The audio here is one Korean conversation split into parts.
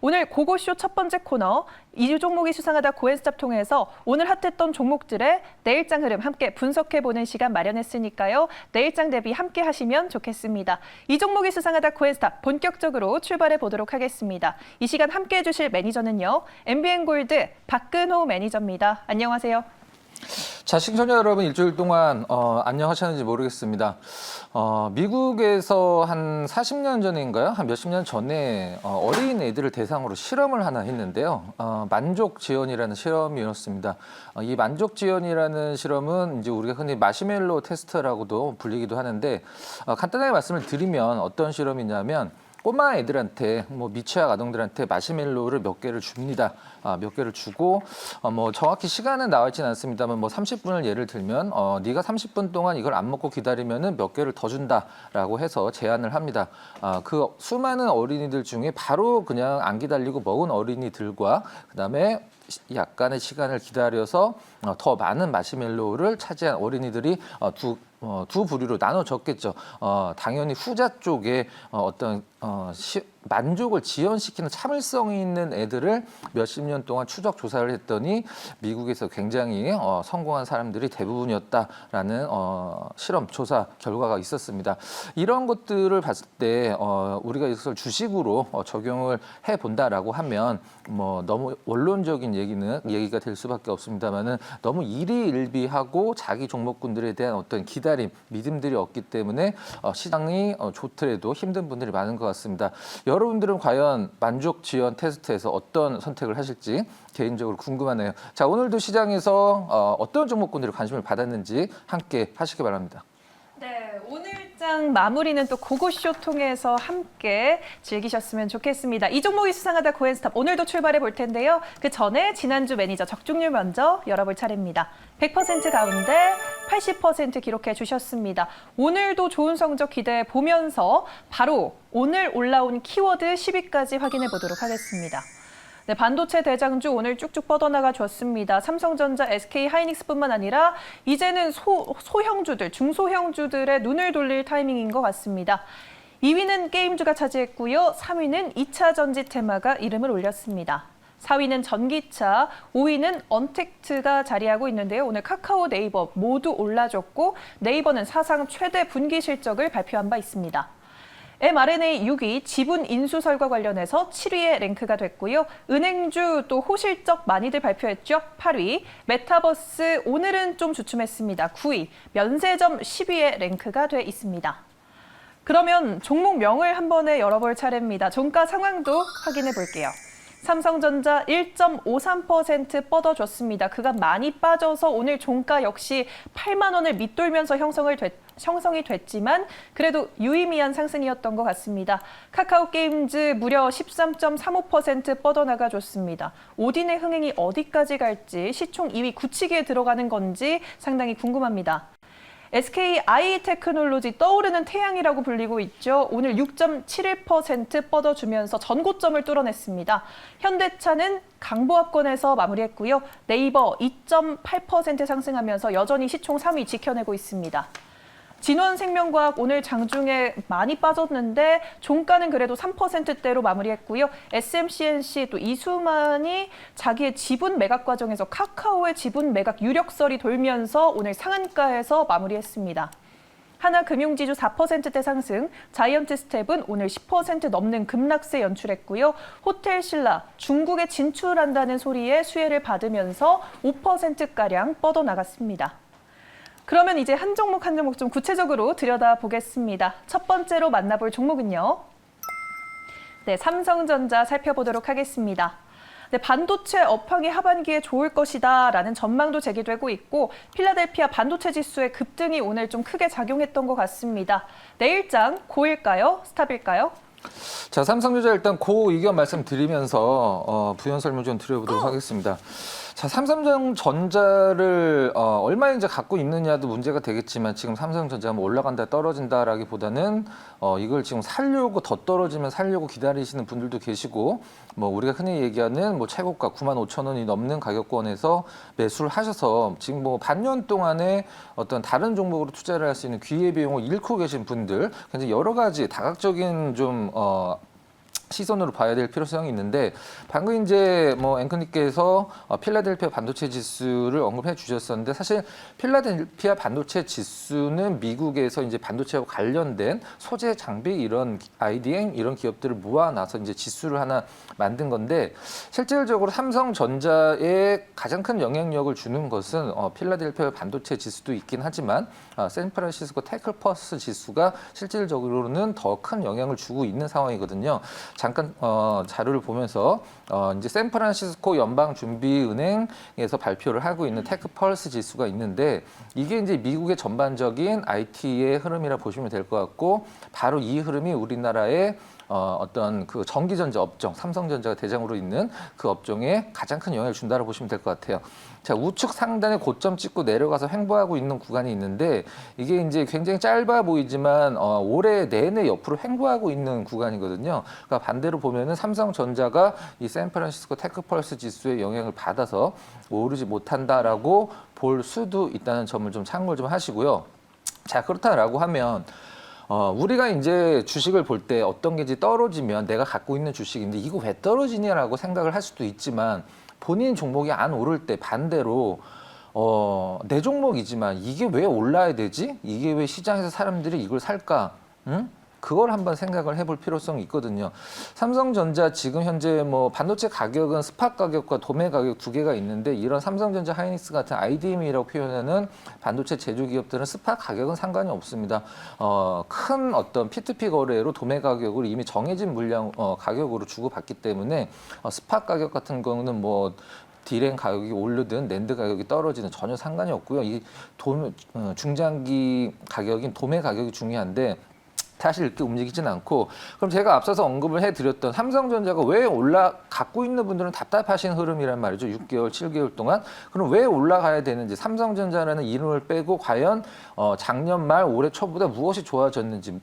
오늘 고고쇼 첫 번째 코너, 이 종목이 수상하다 고앤스탑 통해서 오늘 핫했던 종목들의 내일장 흐름 함께 분석해보는 시간 마련했으니까요. 내일장 대비 함께 하시면 좋겠습니다. 이 종목이 수상하다 고앤스탑 본격적으로 출발해 보도록 하겠습니다. 이 시간 함께 해주실 매니저는요. MBN골드 박근호 매니저입니다. 안녕하세요. 자, 시청자 여러분, 일주일 동안 안녕하셨는지 모르겠습니다. 미국에서 한 40년 전인가요? 한 몇십 년 전에 어린 애들을 대상으로 실험을 하나 했는데요. 만족 지연이라는 실험이었습니다. 이 만족 지연이라는 실험은 이제 우리가 흔히 마시멜로 테스트라고도 불리기도 하는데, 간단하게 말씀을 드리면 어떤 실험이냐면 꼬마 애들한테 미취학 아동들한테 마시멜로를 몇 개를 줍니다. 몇 개를 주고 정확히 시간은 나와 있지는 않습니다만 30분을 예를 들면 네가 30분 동안 이걸 안 먹고 기다리면은 몇 개를 더 준다라고 해서 제안을 합니다. 그 수많은 어린이들 중에 바로 그냥 안 기다리고 먹은 어린이들과 그다음에 약간의 시간을 기다려서 더 많은 마시멜로를 차지한 어린이들이 두 부류로 나눠졌겠죠. 당연히 후자 쪽에 만족을 지연시키는 참을성이 있는 애들을 몇십 년 동안 추적 조사를 했더니 미국에서 굉장히 성공한 사람들이 대부분이었다라는 실험 조사 결과가 있었습니다. 이런 것들을 봤을 때 우리가 이것을 주식으로 적용을 해본다라고 하면 너무 원론적인 얘기가 될 수밖에 없습니다만은 너무 일희일비하고 자기 종목군들에 대한 어떤 기다림, 믿음들이 없기 때문에 시장이 좋더라도 힘든 분들이 많은 것 같습니다. 여러분들은 과연 만족 지연 테스트에서 어떤 선택을 하실지 개인적으로 궁금하네요. 자, 오늘도 시장에서 어떤 종목군들이 관심을 받았는지 함께 하시기 바랍니다. 네, 오늘장 마무리는 또 고고쇼 통해서 함께 즐기셨으면 좋겠습니다. 이 종목이 수상하다 고앤스탑 오늘도 출발해 볼 텐데요. 그 전에 지난주 매니저 적중률 먼저 열어볼 차례입니다. 100% 가운데 80% 기록해 주셨습니다. 오늘도 좋은 성적 기대해 보면서 바로 오늘 올라온 키워드 10위까지 확인해 보도록 하겠습니다. 네, 반도체 대장주 오늘 쭉쭉 뻗어나가 줬습니다. 삼성전자, SK 하이닉스뿐만 아니라 이제는 소형주들, 중소형주들의 눈을 돌릴 타이밍인 것 같습니다. 2위는 게임주가 차지했고요. 3위는 2차 전지 테마가 이름을 올렸습니다. 4위는 전기차, 5위는 언택트가 자리하고 있는데요. 오늘 카카오, 네이버 모두 올라줬고 네이버는 사상 최대 분기 실적을 발표한 바 있습니다. mRNA 6위 지분 인수설과 관련해서 7위에 랭크가 됐고요. 은행주 또 호실적 많이들 발표했죠. 8위, 메타버스 오늘은 좀 주춤했습니다. 9위, 면세점 10위에 랭크가 돼 있습니다. 그러면 종목명을 한 번에 열어볼 차례입니다. 종가 상황도 확인해 볼게요. 삼성전자 1.53% 뻗어줬습니다. 그간 많이 빠져서 오늘 종가 역시 8만 원을 밑돌면서 형성이 됐지만 그래도 유의미한 상승이었던 것 같습니다. 카카오 게임즈 무려 13.35% 뻗어나가 줬습니다. 오딘의 흥행이 어디까지 갈지 시총 2위 굳히기에 들어가는 건지 상당히 궁금합니다. SK 아이테크놀로지 떠오르는 태양이라고 불리고 있죠. 오늘 6.71% 뻗어주면서 전고점을 뚫어냈습니다. 현대차는 강보합권에서 마무리했고요. 네이버 2.8% 상승하면서 여전히 시총 3위 지켜내고 있습니다. 진원생명과학 오늘 장중에 많이 빠졌는데 종가는 그래도 3%대로 마무리했고요. SMCNC 또 이수만이 자기의 지분 매각 과정에서 카카오의 지분 매각 유력설이 돌면서 오늘 상한가에서 마무리했습니다. 하나금융지주 4%대 상승, 자이언트 스텝은 오늘 10% 넘는 급락세 연출했고요. 호텔신라 중국에 진출한다는 소리에 수혜를 받으면서 5%가량 뻗어나갔습니다. 그러면 이제 한 종목 한 종목 좀 구체적으로 들여다보겠습니다. 첫 번째로 만나볼 종목은요. 네, 삼성전자 살펴보도록 하겠습니다. 네, 반도체 업황이 하반기에 좋을 것이다라는 전망도 제기되고 있고 필라델피아 반도체 지수의 급등이 오늘 좀 크게 작용했던 것 같습니다. 내일장 고일까요? 스탑일까요? 자, 삼성전자 일단 고 의견 말씀드리면서 부연 설명 좀 드려보도록 하겠습니다. 자, 삼성전자를 얼마 이제 갖고 있느냐도 문제가 되겠지만 지금 삼성전자가 올라간다 떨어진다라기보다는 이걸 지금 살려고 더 떨어지면 살려고 기다리시는 분들도 계시고 우리가 흔히 얘기하는 최고가 95,000원이 넘는 가격권에서 매수를 하셔서 지금 반년 동안에 어떤 다른 종목으로 투자를 할 수 있는 기회비용을 잃고 계신 분들 굉장히 여러 가지 다각적인 좀 시선으로 봐야 될 필요성이 있는데 방금 이제 뭐 앵커님께서 필라델피아 반도체 지수를 언급해 주셨었는데 사실 필라델피아 반도체 지수는 미국에서 이제 반도체와 관련된 소재 장비 이런 IDM 이런 기업들을 모아놔서 이제 지수를 하나 만든 건데 실질적으로 삼성전자에 가장 큰 영향력을 주는 것은 필라델피아 반도체 지수도 있긴 하지만 샌프란시스코 테크퍼스 지수가 실질적으로는 더 큰 영향을 주고 있는 상황이거든요. 잠깐 자료를 보면서 이제 샌프란시스코 연방준비은행에서 발표를 하고 있는 테크펄스 지수가 있는데 이게 이제 미국의 전반적인 IT의 흐름이라 보시면 될 것 같고 바로 이 흐름이 우리나라의 어떤 그 전기전자 업종, 삼성전자가 대장으로 있는 그 업종에 가장 큰 영향을 준다고 보시면 될 것 같아요. 자, 우측 상단에 고점 찍고 내려가서 횡보하고 있는 구간이 있는데 이게 이제 굉장히 짧아 보이지만 올해 내내 옆으로 횡보하고 있는 구간이거든요. 그러니까 반대로 보면은 삼성전자가 이 샌프란시스코 테크펄스 지수의 영향을 받아서 오르지 못한다라고 볼 수도 있다는 점을 좀 참고를 좀 하시고요. 자, 그렇다라고 하면 우리가 이제 주식을 볼 때 어떤 게 이제 떨어지면 내가 갖고 있는 주식인데 이거 왜 떨어지냐라고 생각을 할 수도 있지만 본인 종목이 안 오를 때 반대로 내 종목이지만 이게 왜 올라야 되지? 이게 왜 시장에서 사람들이 이걸 살까? 응? 그걸 한번 생각을 해볼 필요성이 있거든요. 삼성전자 지금 현재 뭐 반도체 가격은 스팟 가격과 도매 가격 두 개가 있는데 이런 삼성전자, 하이닉스 같은 IDM이라고 표현하는 반도체 제조 기업들은 스팟 가격은 상관이 없습니다. 큰 어떤 P2P 거래로 도매 가격을 이미 정해진 물량 가격으로 주고받기 때문에 스팟 가격 같은 경우는 뭐 디램 가격이 오르든 낸드 가격이 떨어지든 전혀 상관이 없고요. 이 중장기 가격인 도매 가격이 중요한데 사실 이렇게 움직이진 않고 그럼 제가 앞서서 언급을 해드렸던 삼성전자가 왜 갖고 있는 분들은 답답하신 흐름이란 말이죠. 6개월, 7개월 동안. 그럼 왜 올라가야 되는지 삼성전자라는 이름을 빼고 과연 작년 말 올해 초보다 무엇이 좋아졌는지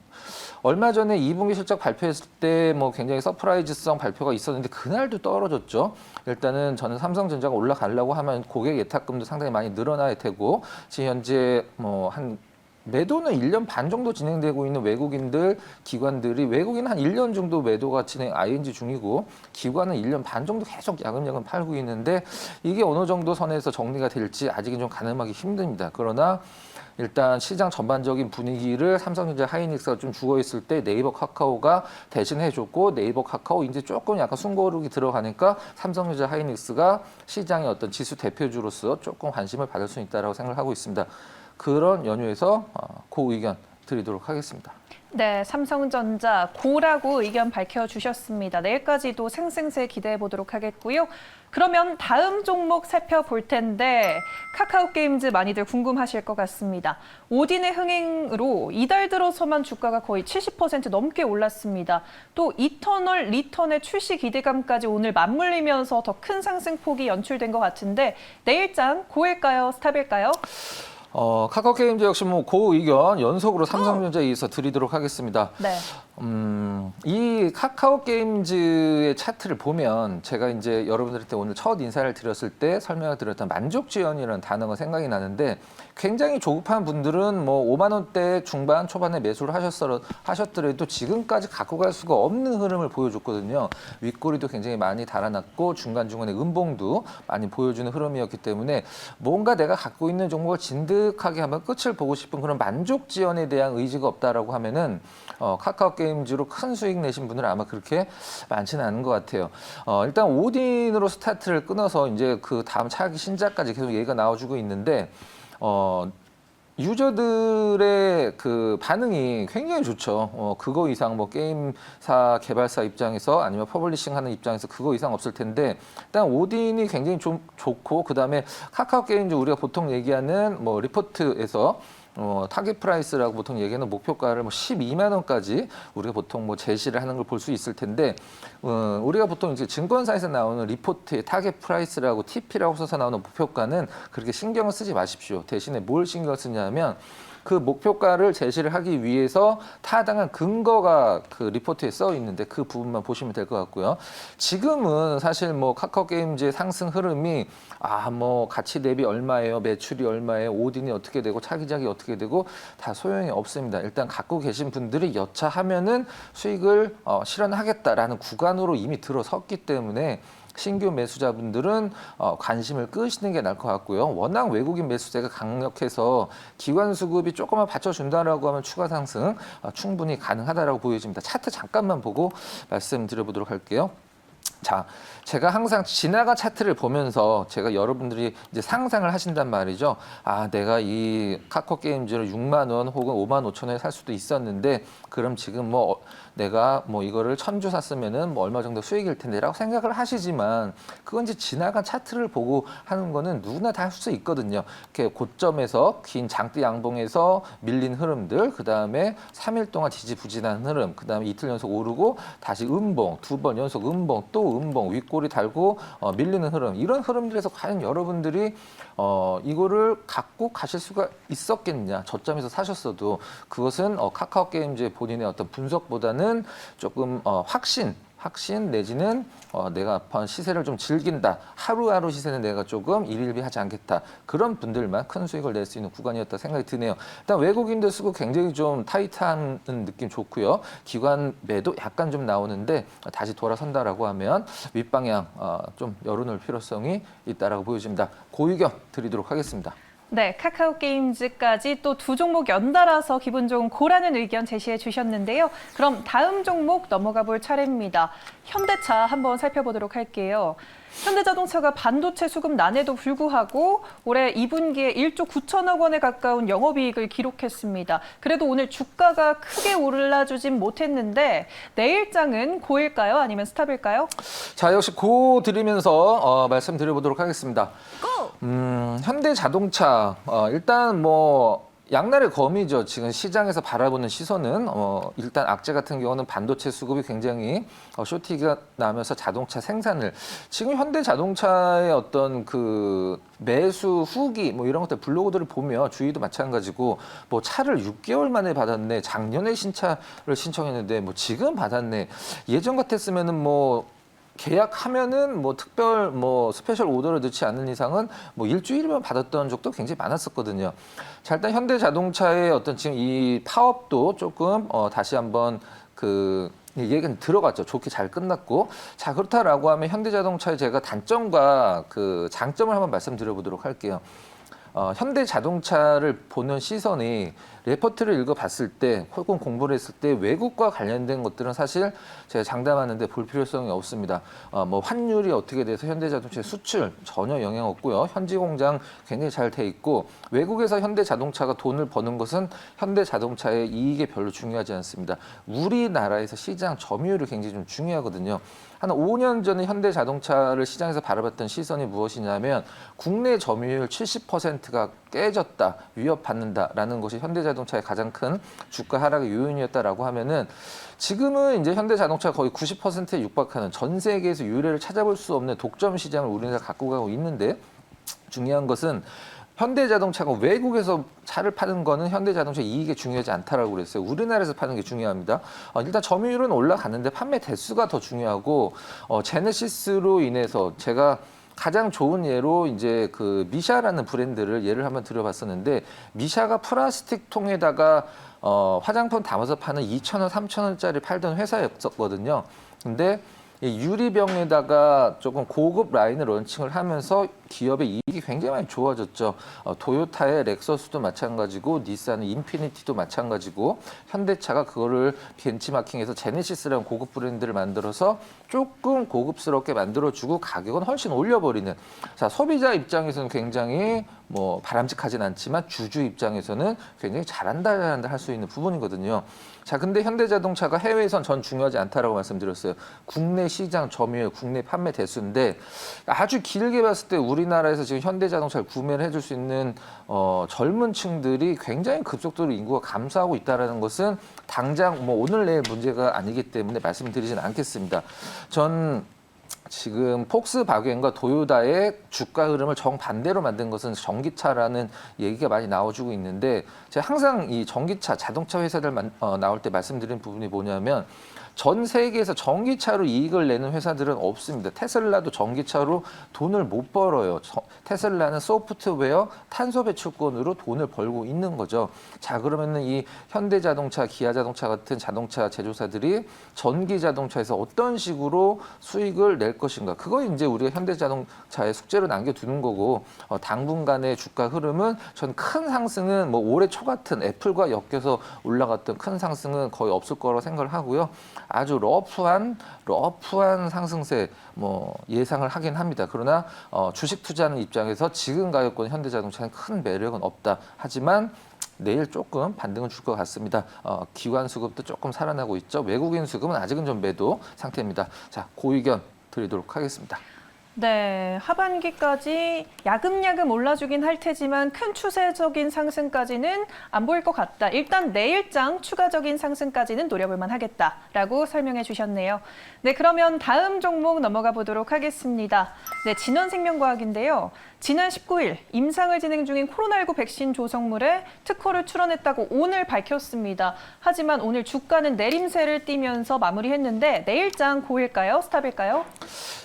얼마 전에 2분기 실적 발표했을 때 뭐 굉장히 서프라이즈성 발표가 있었는데 그날도 떨어졌죠. 일단은 저는 삼성전자가 올라가려고 하면 고객 예탁금도 상당히 많이 늘어나야 되고 지금 현재 매도는 1년 반 정도 진행되고 있는 외국인들, 기관들이 외국인은 한 1년 정도 매도가 ING 중이고 기관은 1년 반 정도 계속 야금야금 팔고 있는데 이게 어느 정도 선에서 정리가 될지 아직은 좀 가늠하기 힘듭니다. 그러나 일단 시장 전반적인 분위기를 삼성전자, 하이닉스가 좀 죽어 있을 때 네이버, 카카오가 대신해줬고 네이버, 카카오 이제 조금 약간 숨고르기 들어가니까 삼성전자, 하이닉스가 시장의 어떤 지수 대표주로서 조금 관심을 받을 수 있다라고 생각하고 있습니다. 그런 연유에서 그 의견 드리도록 하겠습니다. 네, 삼성전자 고라고 의견 밝혀주셨습니다. 내일까지도 생생세 기대해 보도록 하겠고요. 그러면 다음 종목 살펴볼 텐데 카카오게임즈 많이들 궁금하실 것 같습니다. 오딘의 흥행으로 이달 들어서만 주가가 거의 70% 넘게 올랐습니다. 또 이터널 리턴의 출시 기대감까지 오늘 맞물리면서 더 큰 상승폭이 연출된 것 같은데 내일장 고일까요? 스탑일까요? 카카오게임즈 역시 뭐 그 의견 연속으로 삼성전자에 의해서 드리도록 하겠습니다. 네. 이 카카오게임즈의 차트를 보면 제가 이제 여러분들한테 오늘 첫 인사를 드렸을 때 설명을 드렸던 만족지연이라는 단어가 생각이 나는데 굉장히 조급한 분들은 뭐 5만 원대 중반 초반에 매수를 하셨더라도 지금까지 갖고 갈 수가 없는 흐름을 보여줬거든요. 윗꼬리도 굉장히 많이 달아났고 중간중간에 음봉도 많이 보여주는 흐름이었기 때문에 뭔가 내가 갖고 있는 종목을 진득하게 한번 끝을 보고 싶은 그런 만족지연에 대한 의지가 없다라고 하면은 카카오게임즈로 큰 수익 내신 분들은 아마 그렇게 많지는 않은 것 같아요. 일단 오딘으로 스타트를 끊어서 이제 그 다음 차기 신작까지 계속 얘기가 나와주고 있는데 유저들의 그 반응이 굉장히 좋죠. 그거 이상 뭐 게임사 개발사 입장에서 아니면 퍼블리싱하는 입장에서 그거 이상 없을 텐데 일단 오딘이 굉장히 좀 좋고 그 다음에 카카오게임즈 우리가 보통 얘기하는 뭐 리포트에서 타겟 프라이스라고 보통 얘기하는 목표가를 뭐 12만 원까지 우리가 보통 뭐 제시를 하는 걸 볼 수 있을 텐데 우리가 보통 이제 증권사에서 나오는 리포트의 타겟 프라이스라고 TP라고 써서 나오는 목표가는 그렇게 신경을 쓰지 마십시오. 대신에 뭘 신경 쓰냐면 그 목표가를 제시를 하기 위해서 타당한 근거가 그 리포트에 써 있는데 그 부분만 보시면 될 것 같고요. 지금은 사실 뭐 카카오 게임즈의 상승 흐름이 뭐 가치 대비 얼마예요, 매출이 얼마예요, 오딘이 어떻게 되고 차기작이 어떻게 되고 다 소용이 없습니다. 일단 갖고 계신 분들이 여차하면은 수익을 실현하겠다라는 구간으로 이미 들어섰기 때문에 신규 매수자분들은 관심을 끄시는 게 나을 것 같고요. 워낙 외국인 매수세가 강력해서 기관 수급이 조금만 받쳐준다라고 하면 추가 상승 충분히 가능하다라고 보여집니다. 차트 잠깐만 보고 말씀드려보도록 할게요. 자, 제가 항상 지나간 차트를 보면서 제가 여러분들이 이제 상상을 하신단 말이죠. 내가 이 카카오 게임즈를 6만 원 혹은 5만 5천 원에 살 수도 있었는데 그럼 지금 내가 이거를 1,000주 샀으면은 얼마 정도 수익일 텐데라고 생각을 하시지만 그건 이제 지나간 차트를 보고 하는 거는 누구나 다 할 수 있거든요. 이렇게 고점에서 긴 장대 양봉에서 밀린 흐름들, 그 다음에 3일 동안 지지부진한 흐름, 그 다음에 이틀 연속 오르고 다시 음봉, 2번 연속 음봉, 또 음봉, 윗골이 달고 밀리는 흐름, 이런 흐름들에서 과연 여러분들이 이거를 갖고 가실 수가 있었겠냐. 저점에서 사셨어도 그것은 카카오 게임즈의 본인의 어떤 분석보다는 조금 확신 내지는 내가 시세를 좀 즐긴다. 하루하루 시세는 내가 조금 일일비하지 않겠다. 그런 분들만 큰 수익을 낼 수 있는 구간이었다 생각이 드네요. 일단 외국인들 쓰고 굉장히 좀 타이트한 느낌 좋고요. 기관 매도 약간 좀 나오는데 다시 돌아선다라고 하면 윗방향 좀 열어놓을 필요성이 있다라고 보여집니다. 그 의견 드리도록 하겠습니다. 네, 카카오 게임즈까지 또 두 종목 연달아서 기분 좋은 고라는 의견 제시해 주셨는데요. 그럼 다음 종목 넘어가 볼 차례입니다. 현대차 한번 살펴보도록 할게요. 현대자동차가 반도체 수급 난에도 불구하고 올해 2분기에 1조 9천억 원에 가까운 영업이익을 기록했습니다. 그래도 오늘 주가가 크게 올라주진 못했는데 내일장은 고일까요? 아니면 스탑일까요? 자, 역시 고 드리면서 말씀드려보도록 하겠습니다. 현대자동차 일단 양날의 검이죠. 지금 시장에서 바라보는 시선은 일단 악재 같은 경우는 반도체 수급이 굉장히 쇼티가 나면서 자동차 생산을 지금 현대자동차의 어떤 그 매수 후기 이런 것들 블로그들을 보면 주의도 마찬가지고 차를 6개월 만에 받았네. 작년에 신차를 신청했는데 지금 받았네. 예전 같았으면은 계약하면은 특별 스페셜 오더를 넣지 않는 이상은 일주일이면 받았던 적도 굉장히 많았었거든요. 자, 일단 현대자동차의 어떤 지금 이 파업도 조금 다시 한번 얘기는 들어갔죠. 좋게 잘 끝났고. 자, 그렇다라고 하면 현대자동차의 제가 단점과 그 장점을 한번 말씀드려보도록 할게요. 현대자동차를 보는 시선이 레포트를 읽어봤을 때 혹은 공부를 했을 때 외국과 관련된 것들은 사실 제가 장담하는데 볼 필요성이 없습니다. 환율이 어떻게 돼서 현대자동차의 수출 전혀 영향 없고요. 현지 공장 굉장히 잘 돼 있고 외국에서 현대자동차가 돈을 버는 것은 현대자동차의 이익에 별로 중요하지 않습니다. 우리나라에서 시장 점유율이 굉장히 좀 중요하거든요. 한 5년 전에 현대자동차를 시장에서 바라봤던 시선이 무엇이냐면 국내 점유율 70%가 깨졌다, 위협받는다라는 것이 현대자동차의 가장 큰 주가 하락의 요인이었다라고 하면은 지금은 이제 현대자동차가 거의 90%에 육박하는 전 세계에서 유례를 찾아볼 수 없는 독점 시장을 우리나라가 갖고 가고 있는데 중요한 것은 현대자동차가 외국에서 차를 파는 거는 현대자동차 이익에 중요하지 않다라고 그랬어요. 우리나라에서 파는 게 중요합니다. 일단 점유율은 올라갔는데 판매 대수가 더 중요하고 제네시스로 인해서 제가 가장 좋은 예로 이제 그 미샤라는 브랜드를 예를 한번 들어봤었는데 미샤가 플라스틱 통에다가 화장품 담아서 파는 2,000원, 3,000원짜리 팔던 회사였었거든요. 근데 이 유리병에다가 조금 고급 라인을 런칭을 하면서 기업의 이익이 굉장히 많이 좋아졌죠. 도요타의 렉서스도 마찬가지고 닛산의 인피니티도 마찬가지고 현대차가 그거를 벤치마킹해서 제네시스라는 고급 브랜드를 만들어서 조금 고급스럽게 만들어주고 가격은 훨씬 올려버리는. 자, 소비자 입장에서는 굉장히 바람직하진 않지만 주주 입장에서는 굉장히 잘한다 할 수 있는 부분이거든요. 자, 근데 현대자동차가 해외에선 전 중요하지 않다라고 말씀드렸어요. 국내 시장 점유율, 국내 판매 대수인데 아주 길게 봤을 때 우리나라에서 지금 현대자동차를 구매를 해줄 수 있는 젊은 층들이 굉장히 급속도로 인구가 감소하고 있다는 것은 당장 오늘 내일 문제가 아니기 때문에 말씀드리진 않겠습니다. 전 지금 폭스바겐과 도요다의 주가 흐름을 정반대로 만든 것은 전기차라는 얘기가 많이 나와주고 있는데 제가 항상 이 전기차, 자동차 회사들 나올 때 말씀드린 부분이 뭐냐면 전 세계에서 전기차로 이익을 내는 회사들은 없습니다. 테슬라도 전기차로 돈을 못 벌어요. 테슬라는 소프트웨어, 탄소 배출권으로 돈을 벌고 있는 거죠. 자, 그러면은 이 현대자동차, 기아자동차 같은 자동차 제조사들이 전기 자동차에서 어떤 식으로 수익을 낼 것인가? 그거 이제 우리가 현대자동차의 숙제로 남겨두는 거고 당분간의 주가 흐름은 전 큰 상승은 뭐 올해 초 같은 애플과 엮여서 올라갔던 큰 상승은 거의 없을 거라고 생각을 하고요. 아주 러프한 상승세 뭐 예상을 하긴 합니다. 그러나 주식 투자하는 입장에서 지금 가격권 현대자동차는 큰 매력은 없다. 하지만 내일 조금 반등을 줄 것 같습니다. 기관 수급도 조금 살아나고 있죠. 외국인 수급은 아직은 좀 매도 상태입니다. 자, 고의견 드리도록 하겠습니다. 네, 하반기까지 야금야금 올라주긴 할 테지만 큰 추세적인 상승까지는 안 보일 것 같다. 일단 내일장 추가적인 상승까지는 노려볼 만하겠다라고 설명해 주셨네요. 네, 그러면 다음 종목 넘어가 보도록 하겠습니다. 네, 진원생명과학인데요. 지난 19일 임상을 진행 중인 코로나19 백신 조성물에 특허를 출원했다고 오늘 밝혔습니다. 하지만 오늘 주가는 내림세를 띠면서 마무리했는데 내일장 고일까요? 스탑일까요?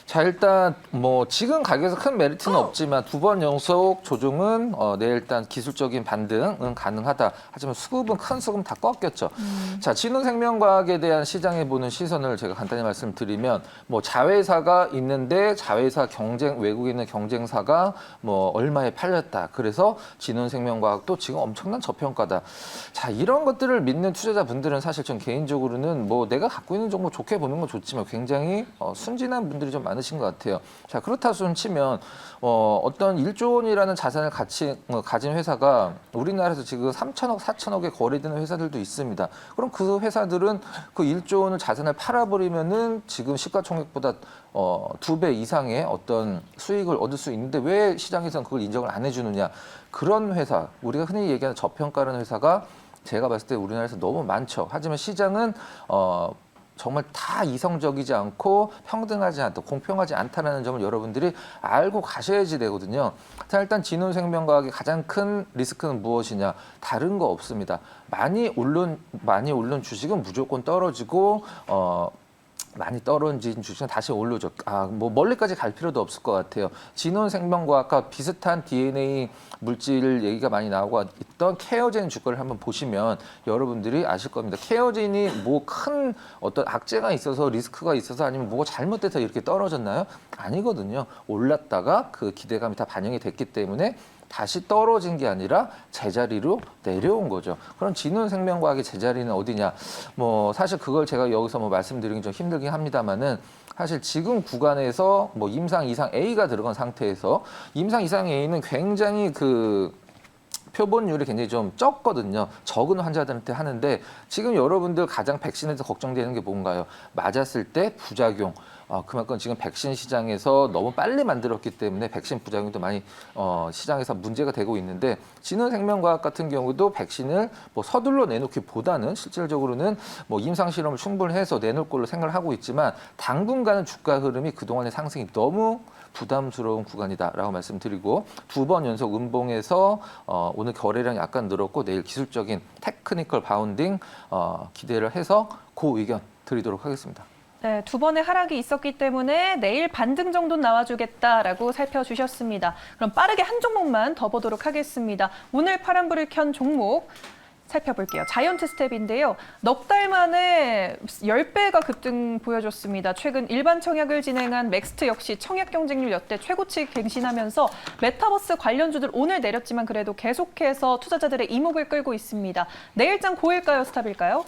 자, 일단 뭐 지금 가격에서 큰 메리트는 없지만 두 번 연속 조정은 내일 일단 기술적인 반등은 가능하다. 하지만 수급은 큰 수급은 다 꺾였죠. 자, 진흥생명과학에 대한 시장에 보는 시선을 제가 간단히 말씀드리면 뭐 자회사가 있는데 자회사 경쟁 외국에 있는 경쟁사가 뭐 얼마에 팔렸다. 그래서 진흥생명과학도 지금 엄청난 저평가다. 자, 이런 것들을 믿는 투자자분들은 사실 전 개인적으로는 뭐 내가 갖고 있는 종목 좋게 보는 건 좋지만 굉장히 순진한 분들이 좀 많으신 것 같아요. 자, 그렇다 손 치면 어떤 1조 원이라는 자산을 가진 회사가 우리나라에서 지금 3천억, 4천억에 거래되는 회사들도 있습니다. 그럼 그 회사들은 그 1조 원을 자산을 팔아버리면은 지금 시가총액보다 2배 이상의 어떤 수익을 얻을 수 있는데 왜 시장에서는 그걸 인정을 안 해주느냐. 그런 회사, 우리가 흔히 얘기하는 저평가라는 회사가 제가 봤을 때 우리나라에서 너무 많죠. 하지만 시장은 정말 다 이성적이지 않고 평등하지 않다, 공평하지 않다는 점을 여러분들이 알고 가셔야지 되거든요. 자, 일단 진흥생명과학의 가장 큰 리스크는 무엇이냐? 다른 거 없습니다. 많이 오른 주식은 무조건 떨어지고 많이 떨어진 주식은 다시 오르죠. 뭐 멀리까지 갈 필요도 없을 것 같아요. 진원생명과학과 비슷한 DNA 물질 얘기가 많이 나오고 있던 케어젠 주가를 한번 보시면 여러분들이 아실 겁니다. 케어젠이 뭐 큰 어떤 악재가 있어서 리스크가 있어서 아니면 뭐가 잘못돼서 이렇게 떨어졌나요? 아니거든요. 올랐다가 그 기대감이 다 반영이 됐기 때문에 다시 떨어진 게 아니라 제자리로 내려온 거죠. 그럼 진흥생명과학의 제자리는 어디냐? 뭐 사실 그걸 제가 여기서 뭐 말씀드리긴 좀 힘들긴 합니다만은 사실 지금 구간에서 뭐 임상 이상 A가 들어간 상태에서 임상 이상 A는 굉장히 그 표본율이 굉장히 좀 적거든요. 적은 환자들한테 하는데 지금 여러분들 가장 백신에서 걱정되는 게 뭔가요? 맞았을 때 부작용. 그만큼 지금 백신 시장에서 너무 빨리 만들었기 때문에 백신 부작용도 많이 시장에서 문제가 되고 있는데 진흥생명과학 같은 경우도 백신을 뭐 서둘러 내놓기보다는 실질적으로는 뭐 임상 실험을 충분히 해서 내놓을 걸로 생각을 하고 있지만 당분간은 주가 흐름이 그동안의 상승이 너무 부담스러운 구간이다라고 말씀드리고 두 번 연속 음봉에서 오늘 거래량이 약간 늘었고 내일 기술적인 테크니컬 바운딩 기대를 해서 그 의견 드리도록 하겠습니다. 네, 두 번의 하락이 있었기 때문에 내일 반등 정도는 나와주겠다라고 살펴주셨습니다. 그럼 빠르게 한 종목만 더 보도록 하겠습니다. 오늘 파란불을 켠 종목 살펴볼게요. 자이언트 스텝인데요. 넉 달 만에 10배가 급등 보여줬습니다. 최근 일반 청약을 진행한 맥스트 역시 청약 경쟁률 역대 최고치 갱신하면서 메타버스 관련주들 오늘 내렸지만 그래도 계속해서 투자자들의 이목을 끌고 있습니다. 내일장 고일까요? 스탑일까요?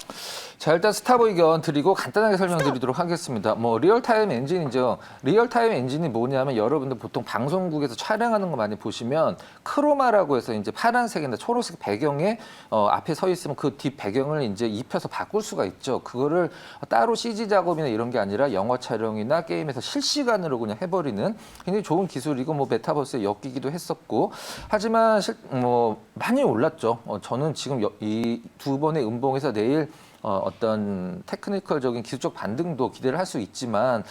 자, 일단 스탑 의견 드리고 간단하게 설명드리도록 하겠습니다. 뭐 리얼타임 엔진이죠. 리얼타임 엔진이 뭐냐면 여러분들 보통 방송국에서 촬영하는 거 많이 보시면 크로마라고 해서 이제 파란색이나 초록색 배경에 앞에 서 있으면 그 뒷 배경을 이제 입혀서 바꿀 수가 있죠. 그거를 따로 CG 작업이나 이런 게 아니라 영화 촬영이나 게임에서 실시간으로 그냥 해버리는 굉장히 좋은 기술이고 뭐 메타버스에 엮이기도 했었고 하지만 뭐 많이 올랐죠. 저는 지금 이 두 번의 음봉에서 내일 어떤 테크니컬적인 기술적 반등도 기대를 할 수 있지만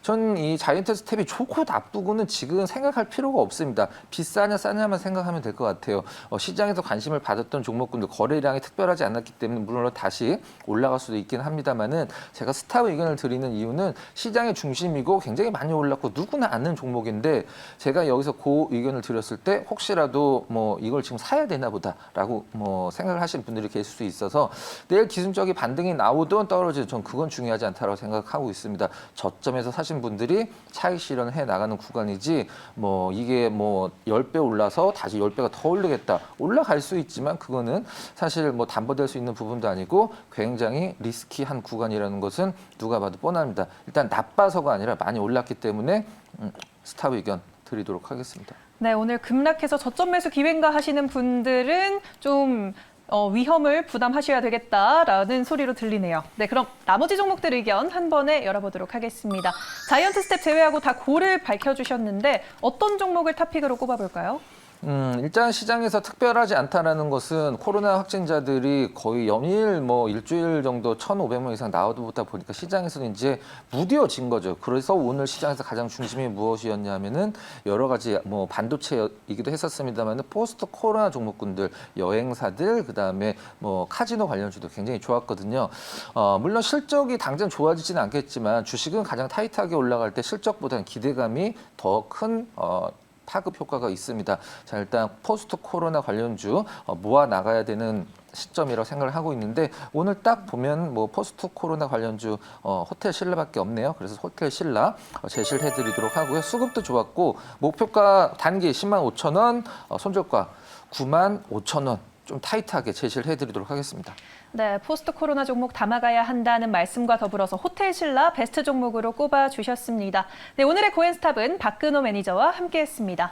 전 이 자이언트 스텝이 좋고 나쁘고는 지금 생각할 필요가 없습니다. 비싸냐 싸냐만 생각하면 될 것 같아요. 시장에서 관심을 받았던 종목군들 거래량이 특별하지 않았기 때문에 물론 다시 올라갈 수도 있긴 합니다만은 제가 스탑 의견을 드리는 이유는 시장의 중심이고 굉장히 많이 올랐고 누구나 아는 종목인데 제가 여기서 그 의견을 드렸을 때 혹시라도 뭐 이걸 지금 사야 되나 보다라고 뭐 생각을 하시는 분들이 계실 수 있어서 내일 기술적인 반등이 나오든 떨어지든 전 그건 중요하지 않다고 생각하고 있습니다. 저점에서 사신 분들이 차익 실현을 해 나가는 구간이지 뭐 이게 뭐 10배 올라서 다시 10배가 더 오르겠다. 올라갈 수 있지만 그거는 사실 뭐 담보될 수 있는 부분도 아니고 굉장히 리스키한 구간이라는 것은 누가 봐도 뻔합니다. 일단 나빠서가 아니라 많이 올랐기 때문에 스탑 의견 드리도록 하겠습니다. 네, 오늘 급락해서 저점 매수 기회인가 하시는 분들은 좀 위험을 부담하셔야 되겠다라는 소리로 들리네요. 네, 그럼 나머지 종목들 의견 한 번에 열어보도록 하겠습니다. 자이언트 스텝 제외하고 다 고를 밝혀주셨는데 어떤 종목을 탑픽으로 꼽아볼까요? 일단 시장에서 특별하지 않다라는 것은 코로나 확진자들이 거의 연일 뭐 일주일 정도 1,500명 이상 나오다 보니까 시장에서는 이제 무뎌진 거죠. 그래서 오늘 시장에서 가장 중심이 무엇이었냐면은 여러 가지 뭐 반도체이기도 했었습니다만 포스트 코로나 종목군들, 여행사들, 그다음에 뭐 카지노 관련주도 굉장히 좋았거든요. 물론 실적이 당장 좋아지지는 않겠지만 주식은 가장 타이트하게 올라갈 때 실적보다는 기대감이 더 큰 파급 효과가 있습니다. 자, 일단 포스트 코로나 관련주 모아 나가야 되는 시점이라고 생각을 하고 있는데 오늘 딱 보면 뭐 포스트 코로나 관련주 호텔 신라밖에 없네요. 그래서 호텔 신라 제시를 해드리도록 하고요. 수급도 좋았고 목표가 단기 10만 5천 원, 손절가 9만 5천 원. 좀 타이트하게 제시를 해드리도록 하겠습니다. 네, 포스트 코로나 종목 담아가야 한다는 말씀과 더불어서 호텔 신라 베스트 종목으로 꼽아주셨습니다. 네, 오늘의 고엔스탑은 박근호 매니저와 함께했습니다.